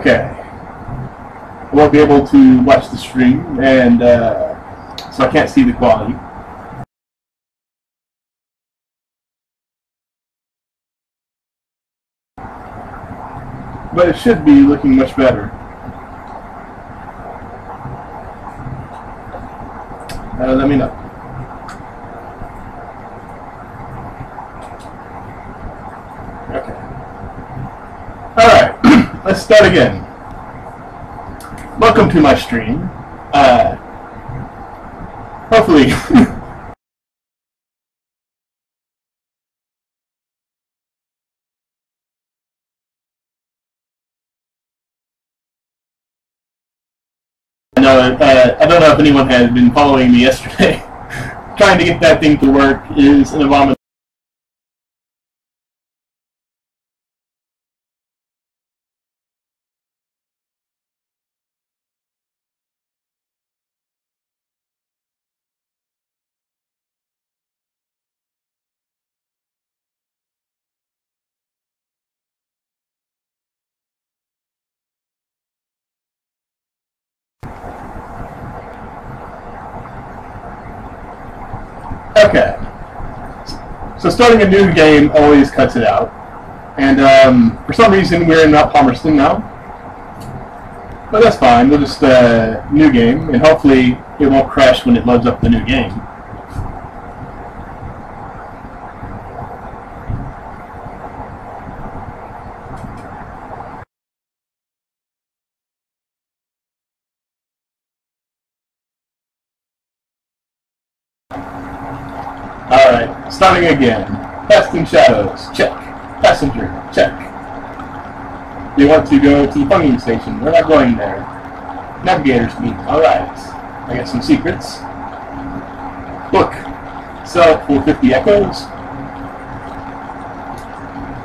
Okay. I won't be able to watch the stream, and so I can't see the quality. But it should be looking much better. Let me know. Okay. Alright, let's start again. Welcome to my stream. Hopefully... I don't know if anyone has been following me yesterday. Trying to get that thing to work is an abomination. Okay, so starting a new game always cuts it out, and for some reason we're in Mount Palmerston now, but that's fine. We'll just new game, and hopefully it won't crash when it loads up the new game. Alright, starting again. Casting shadows, check. Passenger, check. They want to go to the funding station. We're not going there. Navigator's meeting. Alright. I got some secrets. Book. Sell for 50 echoes.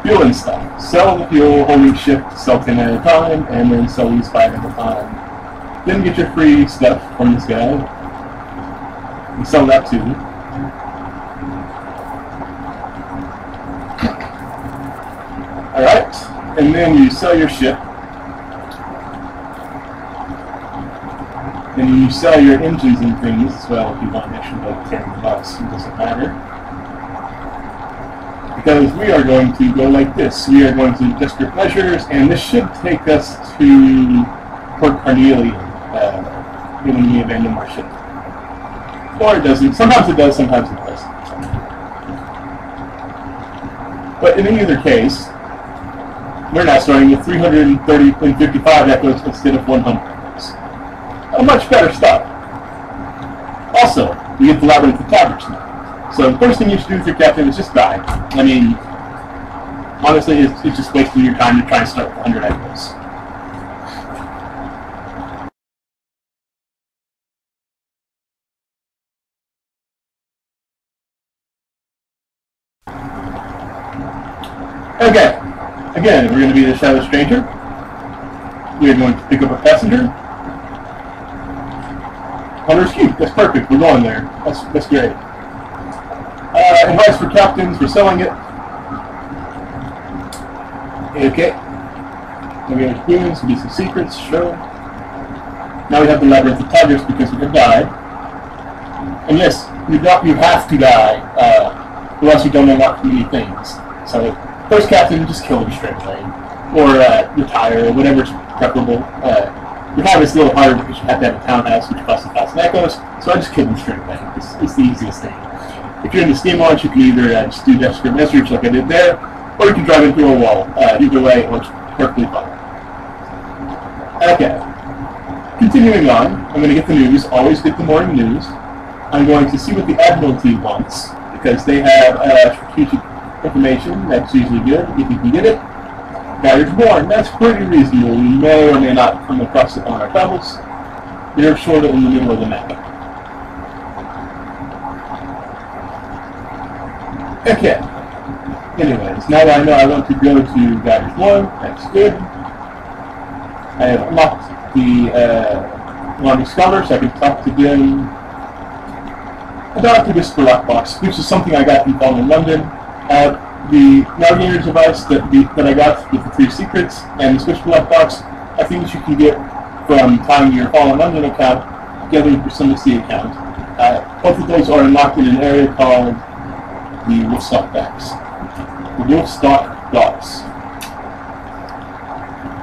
Fuel and stuff. Sell the fuel, holding shift, sell 10 at a time, and then sell these 5 at a time. Then get your free stuff from this guy. And sell that too. Alright, and then you sell your ship, and you sell your engines and things as well if you want extra like 10 bucks, it doesn't matter. Because we are going to go like this. We are going to desperate measures, and this should take us to Port Carnelian when we abandon our ship. Or it doesn't. Sometimes it does, sometimes it doesn't. But in either case, we're now starting with 330 and 55 echoes instead of 100 echoes. A much better start. Also, we get the Labyrinth of Taverns now. So the first thing you should do with your captain is just die. I mean, honestly, it's just wasting your time to try and start with 100 echoes. Okay. Again, we're going to be the Shadow Stranger. We are going to pick up a passenger. Hunter's Cube. That's perfect. We're going there. That's great. Advice for captains. We're selling it. Okay. We're going to spoons. Get some secrets. Sure. Now we have the Labyrinth of Tigers because we have died. And yes, you have to die, or else you don't unlock many things. So. First captain, just kill him straight away. Or retire, or whatever's preferable. Retire is a little harder because you have to have a townhouse, which costs 1,000 echoes, so I just kill him straight away. It's the easiest thing. If you're in the steam launch, you can either just do desperate measures like I did there, or you can drive into a wall. Either way, it works perfectly fine. Okay. Continuing on, I'm going to get the news. Always get the morning news. I'm going to see what the Admiralty wants, because they have strategic information. That's usually good if you can get it. Guiders Born, that's pretty reasonable. We may or may not come across it on our travels. They're sort of in the middle of the map. Okay. Anyways, now that I know I want to go to Guiders Born, that's good. I have unlocked the Laundry Scholar, so I can talk to them about the Whisper Lockbox, which is something I got from Fallen London. The navigator device that I got with the 3 secrets and the Whisper Lockbox are things you can get from tying your Fallen London account together with your Sunles account. Both of those are unlocked in an area called the Wolfstock Docks. The Wolfstock Docks.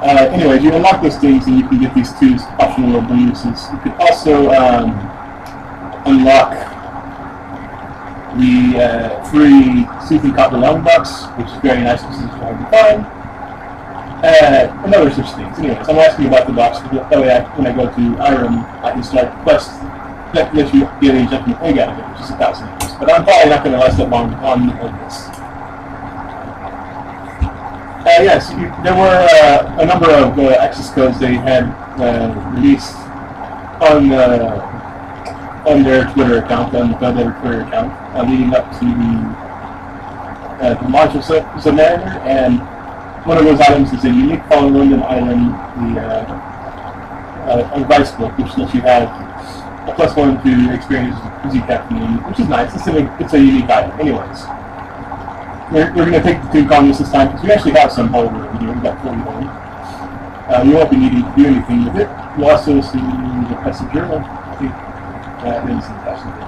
Anyways, you unlock those things and you can get these 2 optional little bonuses. You can also unlock the 3 Soothing Copper Lung Bucks, which is very nice because it's hard to find. And other such things. Anyways, I'm asking about the box, that way when I go to Irem, I can start quests that let you get a jumping egg out of it, which is 1,000 years. But I'm probably not going to last that long on this. Yes, there were a number of access codes they had released on their Twitter account, on their Twitter account, leading up to the launch of Zubmariner, and one of those items is a unique Fallen London item, the advice book, which lets you have a +1 to experience Z Captain, which is nice. It's a unique item. Anyways, we're going to take the 2 columns this time because we actually have some over here. We've got 41. We won't be needing to do anything with it. We'll also see the passenger. I think that is the passenger.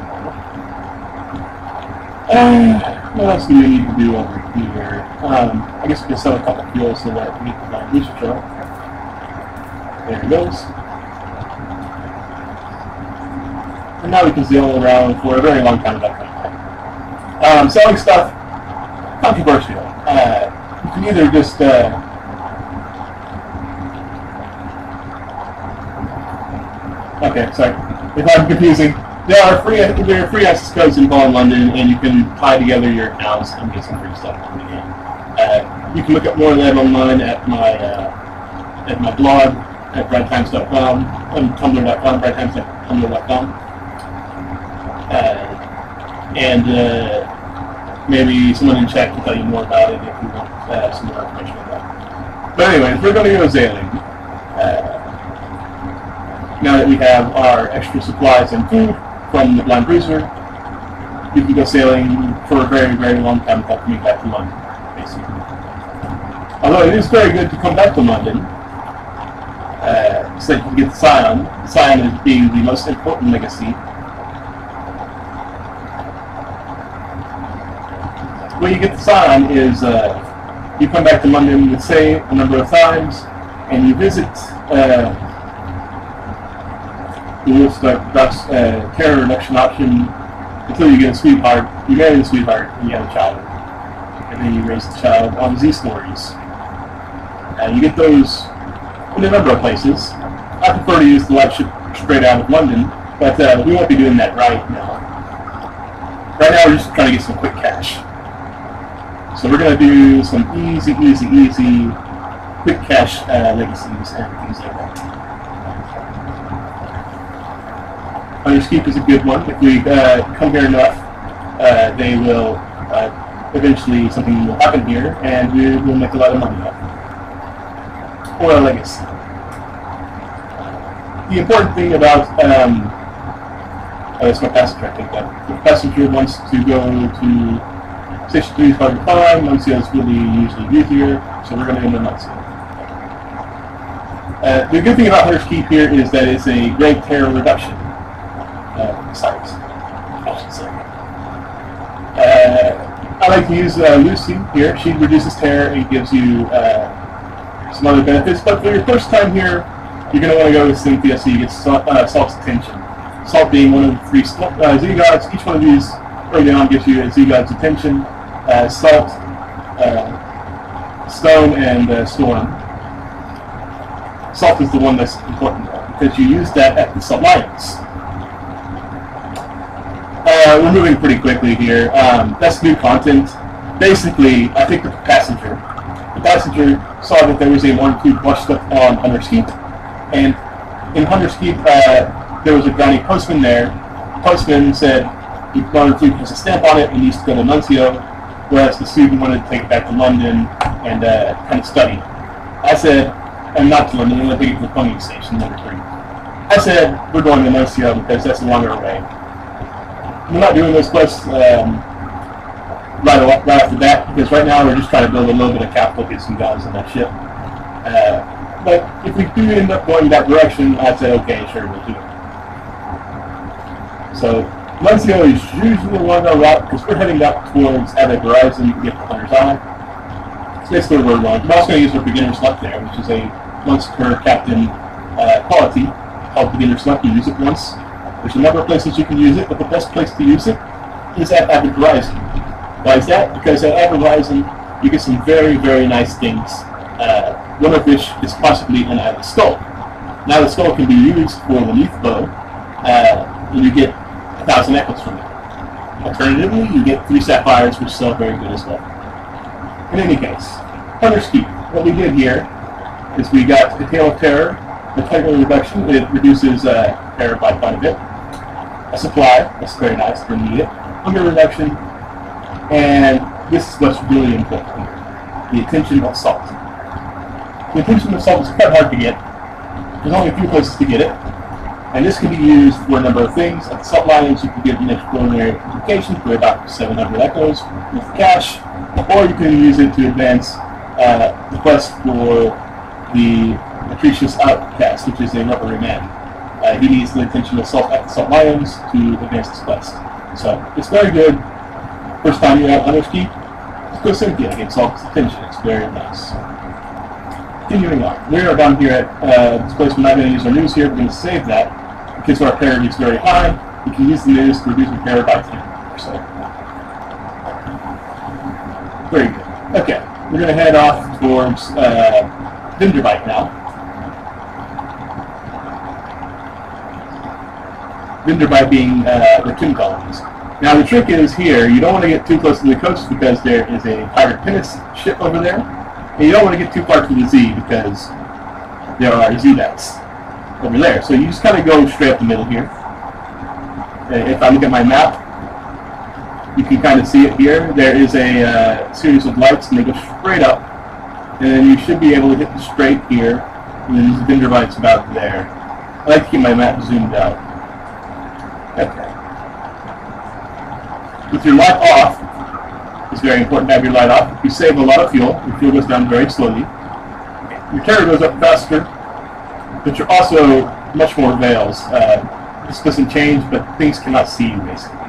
What else do we need to do over here? I guess we can sell a couple fuels so that we can find booster trail. There it goes. And now we can sail around for a very long time without coming back. Selling stuff, controversial. You can either just okay, sorry. If I'm confusing, there are free access codes in Fallen London, and you can tie together your accounts and get some free stuff from the game. You can look up more of that online at my blog at brighttimes.com and tumblr.com, brighttimes.tumblr.com. And maybe someone in chat can tell you more about it if you want some more information on that. But anyways, we're going to go sailing. Now that we have our extra supplies and food from the Blind Bruiser, you can go sailing for a very, very long time without coming back to London, basically. Although it is very good to come back to London, so that you can get the Scion. The Scion is being the most important legacy. The way you get the Scion is you come back to London, let's say, a number of times, and you visit the Wolfstock Docks terror reduction option until you get a sweetheart. You marry the sweetheart and you have a child. And then you raise the child on Z stories. You get those in a number of places. I prefer to use the light ship straight out of London, but we won't be doing that right now. Right now we're just trying to get some quick cash. So we're going to do some easy quick cash legacies and things like that. Underskeep is a good one. If we come here enough, they will eventually something will happen here, and we will make a lot of money off it. Or a legacy. The important thing about that's my passenger. I think that the passenger wants to go to Station 3 is hard to find. Nuncio is really usually easier, so we're going to end on Nuncio. The good thing about Hunter's Keep here is that it's a great terror reduction site, I should say. I like to use Lucy here. She reduces terror and gives you some other benefits, but for your first time here, you're going to want to go with Cynthia so you get Salt's attention. Salt being one of the 3 Z-Gods. Each one of these early on gives you a Z-God's attention. Salt, Stone, and Storm. Salt is the one that's important because you use that at the Alliance. We're moving pretty quickly here. That's new content. Basically, I think the passenger saw that there was a 1-2 washed up on Hunter's Keep, and in Hunter's Keep there was a Granny postman there. The postman said the 1-2 has a stamp on it and needs to go to Nuncio, whereas the student wanted to take it back to London and kind of study. I said, and not to London, I'm going to take it to the Pony Station, number 3. I said, we're going to Nuncio because that's a longer way. We're not doing those quests right off the bat, because right now we're just trying to build a little bit of capital, get some guys on that ship. But if we do end up going that direction, I'd say, okay, sure, we'll do it. So Muncio is usually one of our route because we're heading up towards at a horizon to get the Hunter's Eye. So that's where we're going. We're also going to use our beginner's luck there, which is a once per captain quality called beginner's luck. You use it once. There's a number of places you can use it, but the best place to use it is at Avid Horizon. Why is that? Because at Avid Horizon you get some very, very nice things. One of which is possibly an Island Skull. Now the skull can be used for the leaf bow, and you get 1,000 echoes from it. Alternatively, you get 3 sapphires, which sell very good as well. In any case, Hunter's Keep. What we did here is we got the Tail of Terror, the title reduction. It reduces terror by quite a bit. A supply, that's very nice, we need it. Hunger reduction, and this is what's really important here, the Attention of Salt. The Attention of Salt is quite hard to get. There's only a few places to get it. And this can be used for a number of things. At the Salt Lions, you can get an extraordinary application for about 700 echoes with cash, or you can use it to advance the quest for the Atricious Outcast, which is a rubbery man. He needs the attention of Salt at the Salt Lions to advance this quest. So it's very good. First time you have Hunter's Keep, let's go Cynthia against Salt's attention. It's very nice. Continuing on, we are down here at this place. We're not going to use our news here. We're going to save that because our terror gets very high. We can use the news to reduce our terror by 10 or so. Very good. Okay, we're going to head off towards Dinderbite now. Dinderbite being raccoon colonies. Now the trick is here, you don't want to get too close to the coast because there is a pirate pinnace ship over there. And you don't want to get too far to the Z because there are Z-bats over there. So you just kind of go straight up the middle here. If I look at my map, you can kind of see it here. There is a series of lights and they go straight up. And then you should be able to hit the straight here. And then the Dinderbite's about there. I like to keep my map zoomed out. Okay. With your light off, it's very important to have your light off. You save a lot of fuel. Your fuel goes down very slowly. Your terror goes up faster, but you're also much more veils. This doesn't change, but things cannot see you, basically.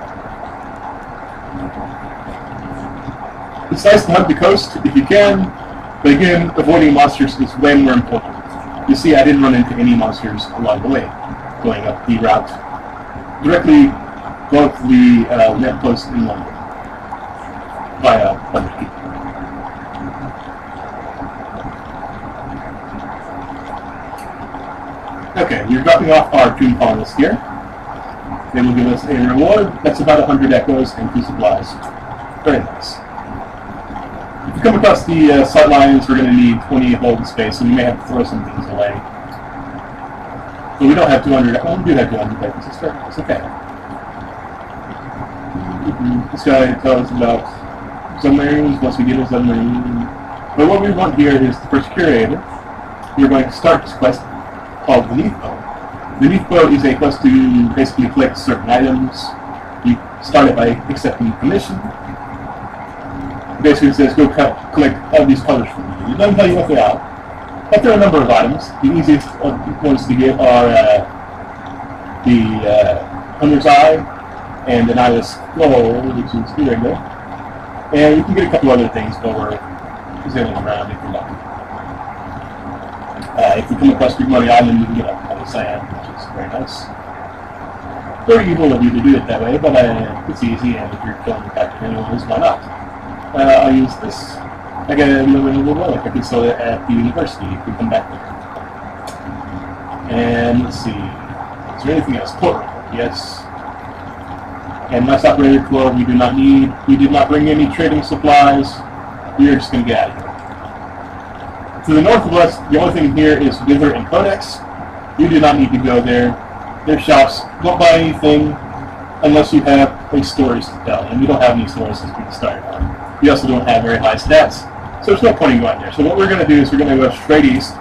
It's nice to hug the coast if you can, but again, avoiding monsters is way more important. You see, I didn't run into any monsters along the way, going up the route. Directly go to the net post in London via Hunter's Keep. Okay, you're dropping off our tomb colonists here. They will give us a reward. That's about 100 echoes and 2 supplies. Very nice. If you come across the Salt Lions, we're going to need 20 holding space, so we may have to throw some things away. But we don't have 200. Well, we do have 200 echoes. It's okay. This guy tells us about submarines. Once we get a submarine. But what we want here is the first curator. We're going to start this quest called the Leaf Bow. The Leaf Bow is a quest to basically collect certain items. You start it by accepting permission. Basically it says go collect all these colors from you. It doesn't tell you what they are. But there are a number of items. The easiest ones to get are the Hunter's Eye and an Island Skull, which is here and there. And you can get a couple other things while we're sailing around if you're lucky. If you come across Big Money Island, you can get a cyan, which is very nice. Very evil of you to do it that way, but it's easy, and if you're killing the captain anyways, why not? I'll use this. I got a little relic. I can sell it at the university if we come back there. And let's see. Is there anything else? Port report, yes. And nice operator core we do not need. We did not bring any trading supplies. We are just going to get out of here. To the north of us, the only thing here is Wither and Codex. You do not need to go there. Their shops. Don't buy anything unless you have any stories to tell. And we don't have any stories since we started on. We also don't have very high stats. So there's no point in going there. So what we're going to do is we're going to go straight east.